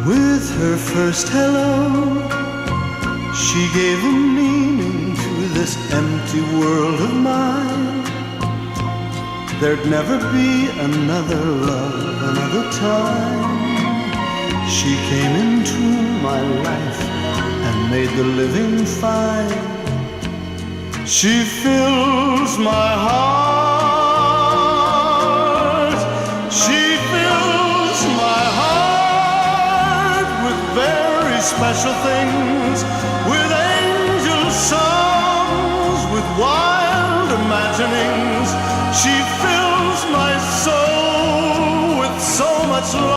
With her first hello, she gave a meaning to this empty world of mine. There'd never be another love, another time. She came into my life and made the living fine. She fills my heart. She fills my heart with very special things, with angel songs, with wild imaginings. She fills my soul with so much love.